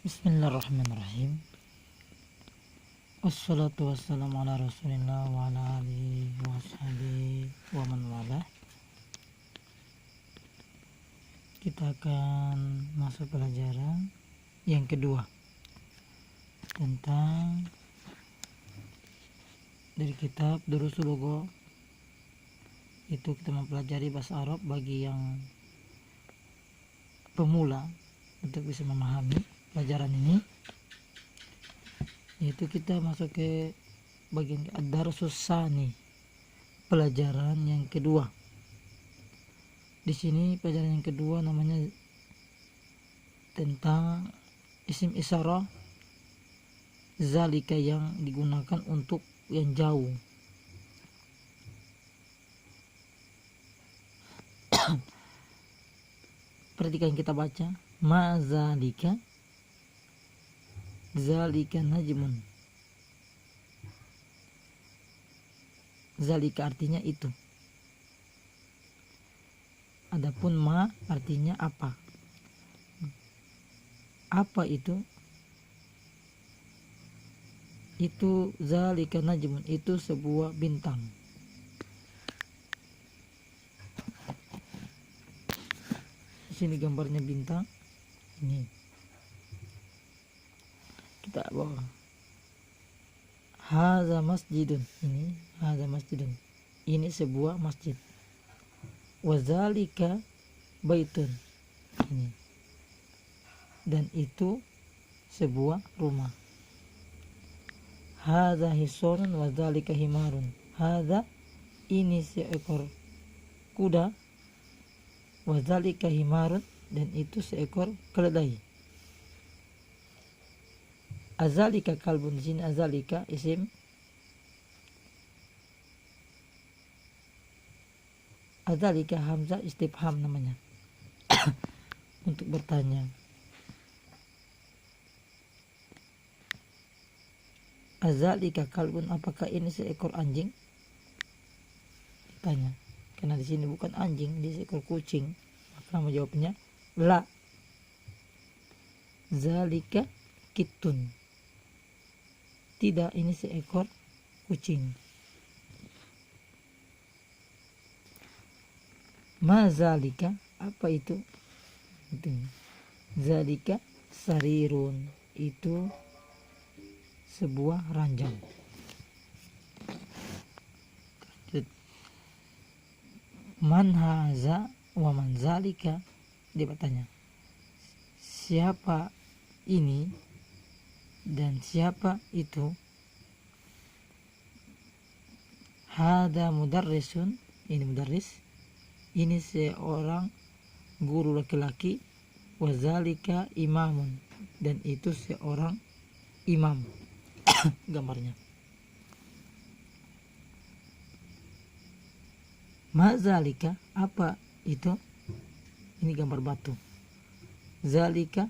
Bismillahirrahmanirrahim. Wassalatu wassalamu ala rasulillah wa ala alihi wa sahbihi wa man walah. Kita akan masuk pelajaran yang kedua tentang dari kitab Durusul Lugha. Itu kita mempelajari bahasa Arab bagi yang pemula untuk bisa memahami pelajaran ini, yaitu kita masuk ke bagian ad-darsus tsani, pelajaran yang kedua. Di sini pelajaran yang kedua namanya tentang isim isyarah zalika yang digunakan untuk yang jauh. Perhatikan, kita baca ma zalika, zalika najmun. Zalika artinya itu. Adapun ma artinya apa. Apa itu? Itu zalika najmun, itu sebuah bintang. Di sini gambarnya bintang. Ini kita bawa hadza masjidun, ini hadza masjidun, ini sebuah masjid. Wazalika baitun, ini, dan itu sebuah rumah. Hadza hisorun wazalika himarun, hadza ini seekor kuda, wazalika himarun, dan itu seekor keledai. Azalika kalbun, di sini azalika isim, azalika hamzah istifham namanya untuk bertanya. Azalika kalbun, apakah ini seekor anjing? Tanya, karena di sini bukan anjing, di seekor kucing. Maka menjawabnya la. Zalika kitun, tidak, ini seekor kucing. Ma zalika, apa itu? Itu. Zalika sarirun, itu sebuah ranjang. Man haza wa man zalika, dia bertanya, siapa ini dan siapa itu? Hada mudarrisun, ini mudarris, ini seorang guru laki-laki. Wazalika imamun, dan itu seorang imam. Gambarnya mazalika, apa itu? Ini gambar batu. Zalika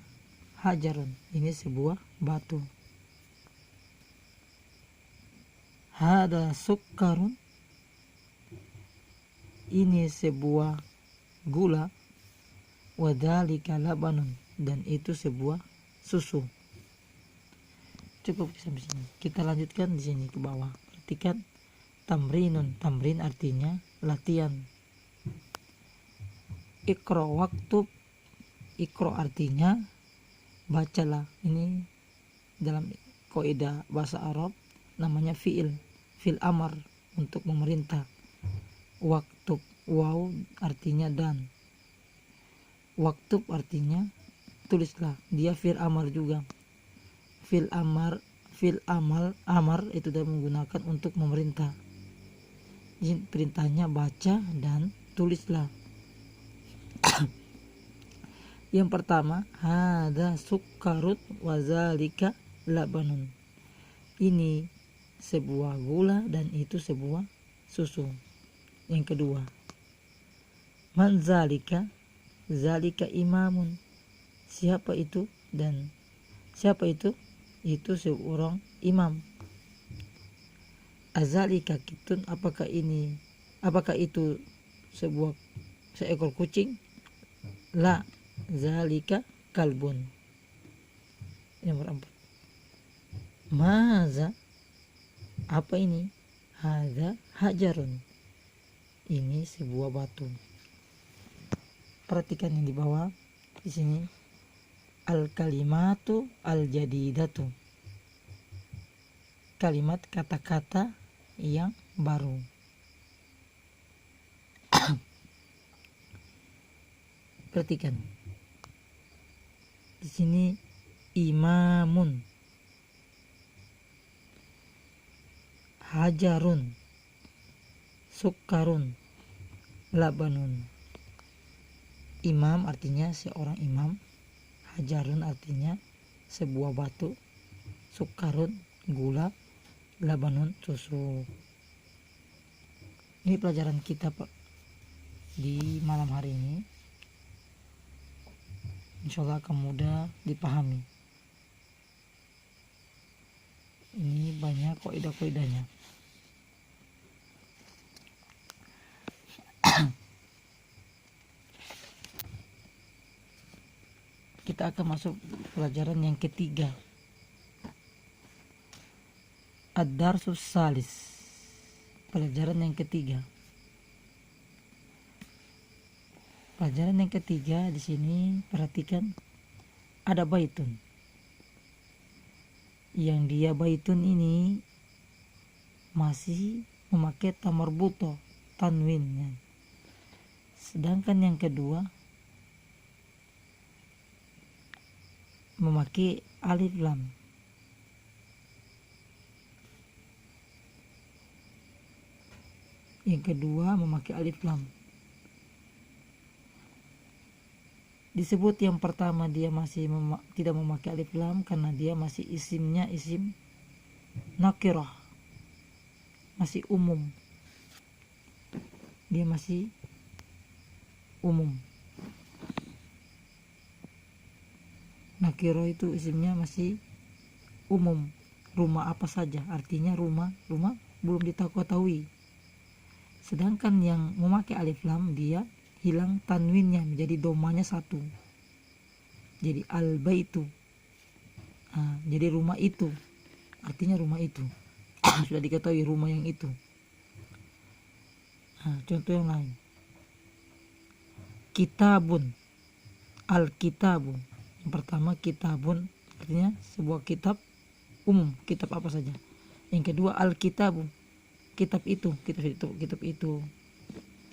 hajarun, ini sebuah batu. Hada sukkarun, ini sebuah gula. Wadhalika labanun, dan itu sebuah susu. Cukup sampai sini. Kita lanjutkan di sini ke bawah. Perhatikan tamrinun. Tamrin artinya latihan. Iqra waktub. Iqra artinya bacalah. Ini dalam kaidah bahasa Arab namanya fi'il amar, untuk memerintah. Waktub, waw artinya dan. Waktub artinya tulislah. Dia fi'il amar juga. Fi'il amar itu sudah menggunakan untuk memerintah. Perintahnya baca dan tulislah. Yang pertama, hadza sukkarut wazalika labanun, ini sebuah gula dan itu sebuah susu. Yang kedua, man zalika, zalika imamun, siapa itu dan siapa itu? Itu seorang imam. Azalika kitun, apakah itu seekor kucing? La, zalika kalbun, Nomor 4. Maza, apa ini? Hadza hajarun, ini sebuah batu. Perhatikan yang di bawah di sini. Al kalimatu al jadidatu, kalimat kata-kata yang baru. Perhatikan di sini, imamun, hajarun, sukarun, labanun. Imam artinya seorang imam, hajarun artinya sebuah batu, sukarun gula, labanun susu. Ini pelajaran kita di malam hari ini. Insyaallah akan mudah dipahami. Ini banyak kaidah-kaidahnya. Kita akan masuk pelajaran yang ketiga. Ad-darsus salis. Pelajaran yang ketiga. Pelajaran yang ketiga di sini, perhatikan, ada baitun. Yang dia baitun ini masih memakai tamarbuto, tanwin. Sedangkan yang kedua memakai alif lam. Yang kedua memakai alif lam. Disebut yang pertama dia masih tidak memakai alif lam karena dia masih isimnya isim nakirah, masih umum. Dia masih umum. Nakirah itu isimnya masih umum. Rumah apa saja, artinya rumah belum diketahui. Sedangkan yang memakai alif lam dia hilang tanwinnya, menjadi domanya satu, jadi al-baitu. Jadi rumah itu, artinya rumah itu. Sudah diketahui rumah yang itu. Contoh yang lain, kitabun, al-kitabu. Yang pertama kitabun artinya sebuah kitab umum, kitab apa saja. Yang kedua al-kitabu, kitab itu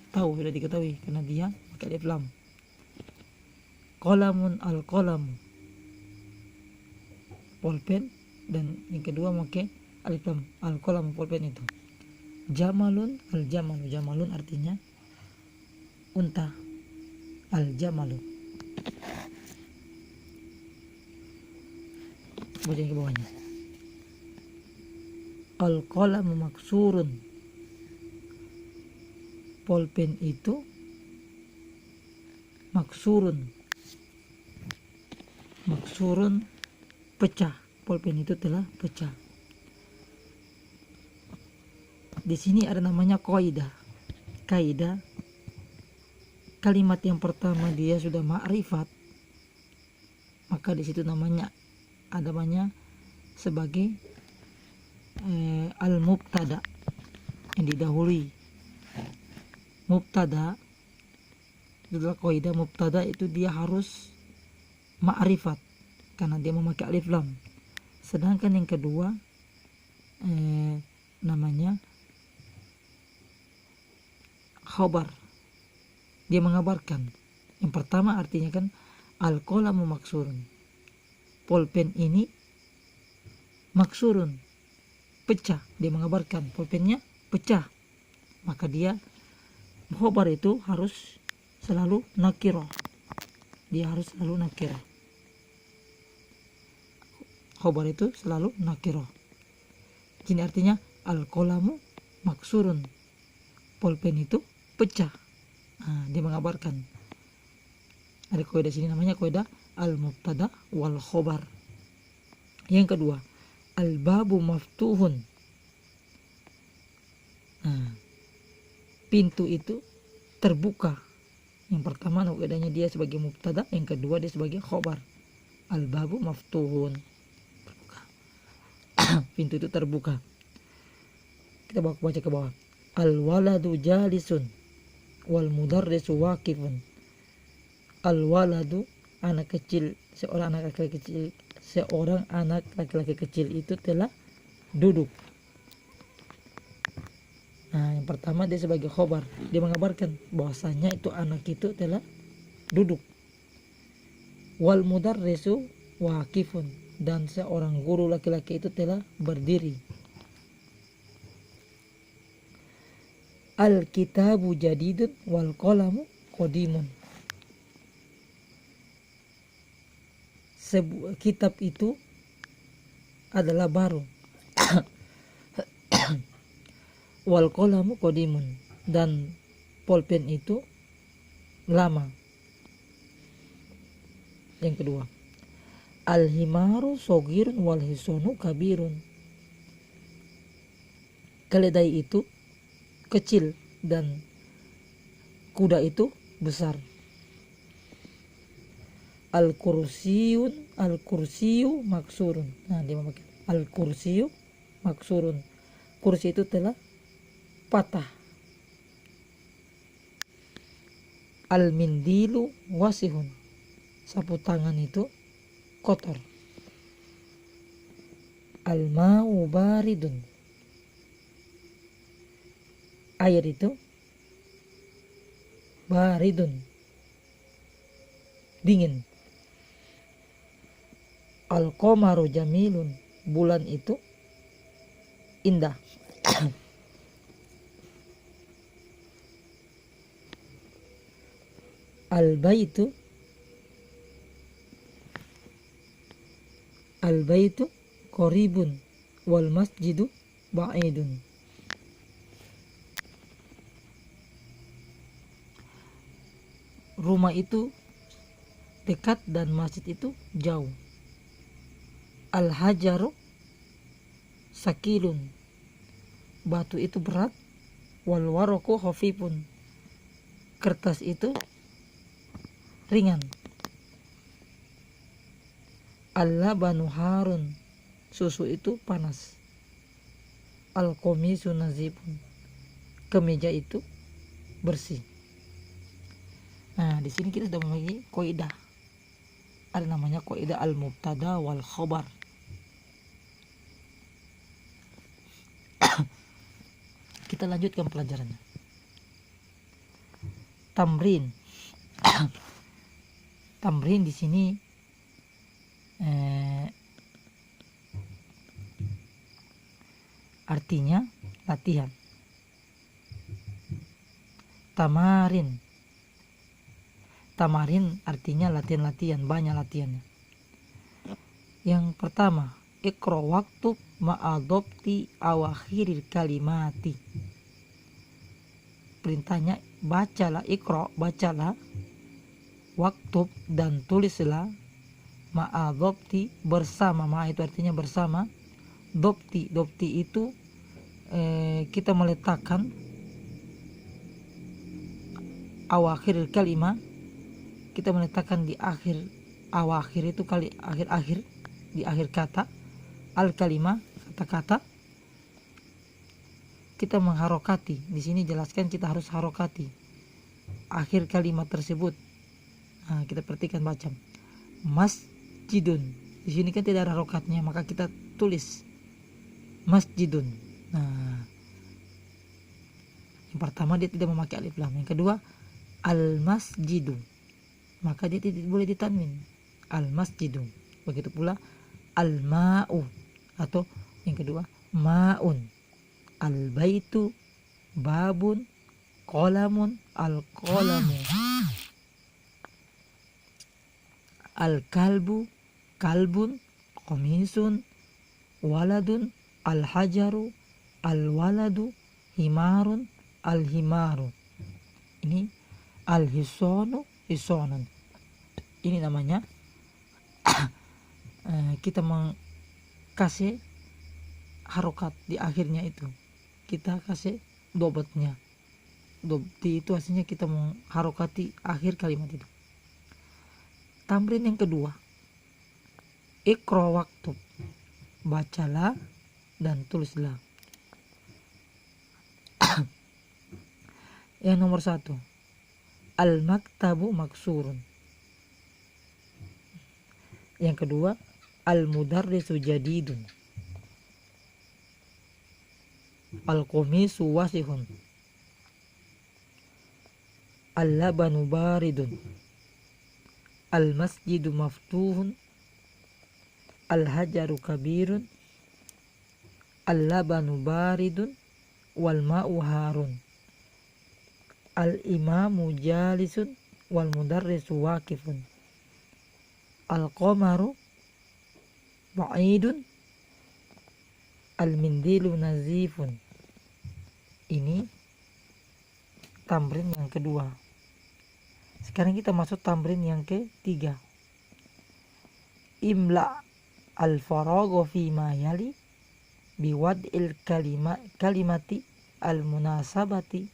tahu, sudah diketahui karena dia pakai alif lam. Qalamun, al-qalamu, pulpen, dan yang kedua pakai alif lam, al-qalamu, pulpen itu. Jamalun, al-jamalu, jamalun artinya unta, al-jamalu. Baca ke bawahnya. Al-qalamu maksurun, pulpen itu maksurun pecah, pulpen itu telah pecah. Di sini ada namanya kaidah. Kalimat yang pertama dia sudah ma'rifat, maka di situ namanya sebagai al-mubtada, yang didahului. Mubtada adalah kaidah, mubtada itu dia harus ma'rifat karena dia memakai alif lam. Sedangkan yang kedua namanya khabar, dia mengabarkan. Yang pertama artinya kan al-qalamu maksurun, pulpen ini maksurun, pecah, dia mengabarkan pulpennya pecah, maka dia khabar itu harus selalu nakirah, dia harus selalu nakirah. Khabar itu selalu nakirah. Ini artinya al-qalamu maksurun, pulpen itu pecah. Dia mengabarkan. Ada kaidah sini namanya kaidah al-mubtada wal khabar. Yang kedua, al-babu maftuhun. Pintu itu terbuka. Yang pertama kaidahnya dia sebagai mubtada, yang kedua dia sebagai khabar. Al-babu maftuhun. pintu itu terbuka. Kita baca ke bawah. Al waladu jalisun wal mudarrisu waqifun. Al waladu, anak kecil, seorang anak laki-laki kecil itu telah duduk. Nah, yang pertama dia sebagai khobar, dia mengabarkan bahwasanya itu anak itu telah duduk. Wal mudarrisu waqifun, dan seorang guru laki-laki itu telah berdiri. Al kitabu jadidun wal qalamu qadimun. Sebuah kitab itu adalah baru. Wal qalamu qadimun, dan pulpen itu lama. Yang kedua, al himaru sogirun wal hisonu kabirun. Keledai itu kecil dan kuda itu besar. Al kursiyu maksurun. Nah, dia memakai al kursiyu maksurun. Kursi itu telah patah. Al mindilu wasihun, sapu tangan itu kotor. Al ma'u baridun, air itu baridun, dingin. Al qamaru jamilun, bulan itu indah. Al baitu qaribun wal masjidu ba'idun. Rumah itu dekat dan masjid itu jauh. Al hajaru sakilun, batu itu berat. Wal waraku khafifun, kertas itu ringan. Al-labanu harun, susu itu panas. Al-qamisu nazifun, kemeja itu bersih. Nah, di sini kita sudah memiliki kaidah. Ada namanya kaidah al-mubtada wal khabar. Kita lanjutkan pelajarannya. Tamrin. Tamrin di sini artinya latihan. Tamarin artinya latihan-latihan, banyak latihannya. Yang pertama, ikra waktu ma'adobti awakhiril kalimati. Perintahnya bacalah, ikra, bacalah, waktu, dan tulislah, ma'adobti, bersama. Ma itu artinya bersama. Dopti itu kita meletakkan awakhiril kalimah, kita meletakkan di akhir, awakhir itu kali akhir-akhir, di akhir kata. Al kalimah, kata-kata. Kita mengharokati. Di sini jelaskan kita harus harokati akhir kalimat tersebut. Nah, kita perhatikan baca. Masjidun. Di sini kan tidak ada harokatnya, maka kita tulis masjidun. Nah, yang pertama dia tidak memakai alif lam. Yang kedua, al masjidu, maka dia tidak boleh ditanwin, al masjidu. Begitu pula al ma'u, atau yang kedua ma'un. Al baitu babun, qalamun, al qalamu. Al kalbu, kalbun, qamisun, waladun, al hajaru, al waladu, himarun, al himaru. Ini al hisonu, hisonun. Ini namanya kita kasih harokat di akhirnya itu. Kita kasih dobotnya. Dobti itu aslinya kita mengharokati akhir kalimat itu. Tamrin yang kedua, ikra waktu, bacalah dan tulislah. Yang nomor 1, al-maktabu maksurun. Yang kedua, al-mudarrisu jadidun. Al-qamisu wasihun. Al-labanu baridun. Al-masjidu maftuhun. Al-hajaru kabirun. Al-labanu baridun. Wal ma'u harun. Al-imamu jalisun. Wal mudarrisu waqifun. Al-qamaru ba'idun. Al-mindilu nazifun. Ini tamrin yang kedua. Sekarang kita masuk tamrin yang ketiga. Imla al-faragha fi ma yali biwad'il kalimati al-munasabati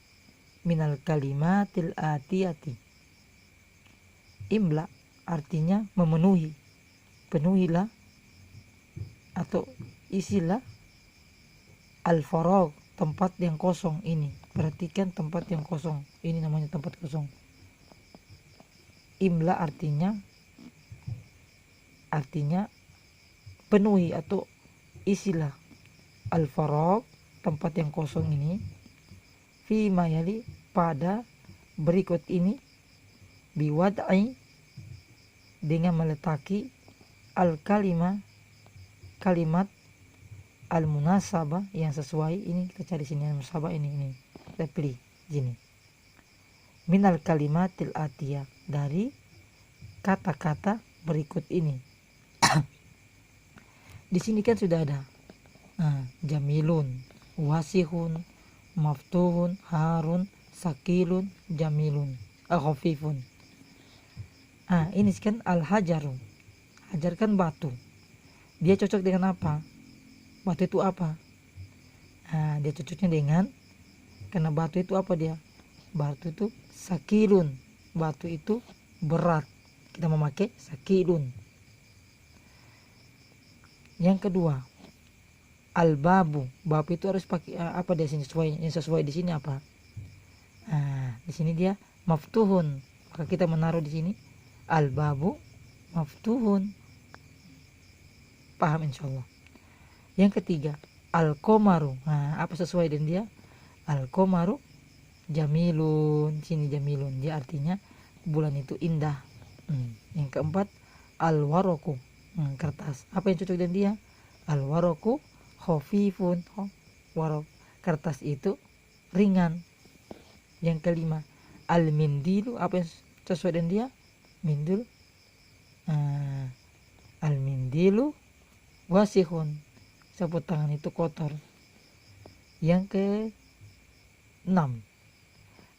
minal kalimatil atiyati. Imla artinya memenuhi. Penuhilah atau isilah al-faragh, tempat yang kosong ini. Perhatikan tempat yang kosong. Ini namanya tempat kosong. Imla artinya penuhi atau isilah al-faragh, tempat yang kosong ini, fi mayali, pada berikut ini, biwad'i, dengan meletaki kalimat al-munasabah, yang sesuai. Ini kita cari sini munasabah, ini kita pilih sini. Minal kalimatil atiyah, dari kata-kata berikut ini. Di sini kan sudah ada jamilun, wasihun, maftuhun, harun, sakilun, jamilun, khafifun. Ini kan al-hajaru. Hajar kan batu. Dia cocok dengan apa? Batu itu apa? Dia cocoknya dengan, karena batu itu apa dia? Batu itu sakilun. Batu itu berat. Kita memakai sakilun. Yang kedua, al-babu. Bab itu harus pakai apa dia sini sesuai? Yang sesuai di sini apa? Di sini dia maftuhun. Maka kita menaruh di sini al-babu maftuhun. Paham insyaallah. Yang ketiga, al-qamaru. Apa sesuai dengan dia? Al-qamaru jamilun. Sini jamilun. Dia artinya bulan itu indah. Yang keempat, al-waraku. Kertas. Apa yang cocok dengan dia? Al-waraku khafifun. Warok, kertas itu ringan. Yang kelima, al-mindilu. Apa yang sesuai dengan dia? Mindul. Al-mindilu wasihun. Sapu tangan itu kotor. Yang ke-6,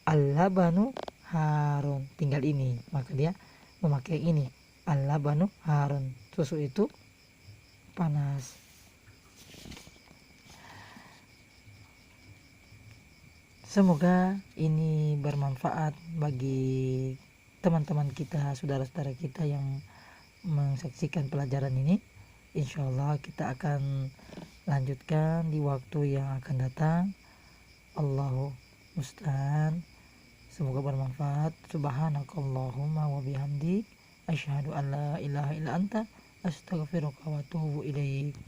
al-labanu harun. Tinggal ini, maka dia memakai ini. Al-labanu harun. Susu itu panas. Semoga ini bermanfaat bagi teman-teman kita, saudara-saudara kita yang menyaksikan pelajaran ini. Insyaallah kita akan lanjutkan di waktu yang akan datang. Allahu musta'an. Semoga bermanfaat. Subhanakallahumma wa bihamdik, asyhadu an la ilaha illa anta, astaghfiruka wa atubu ilaik.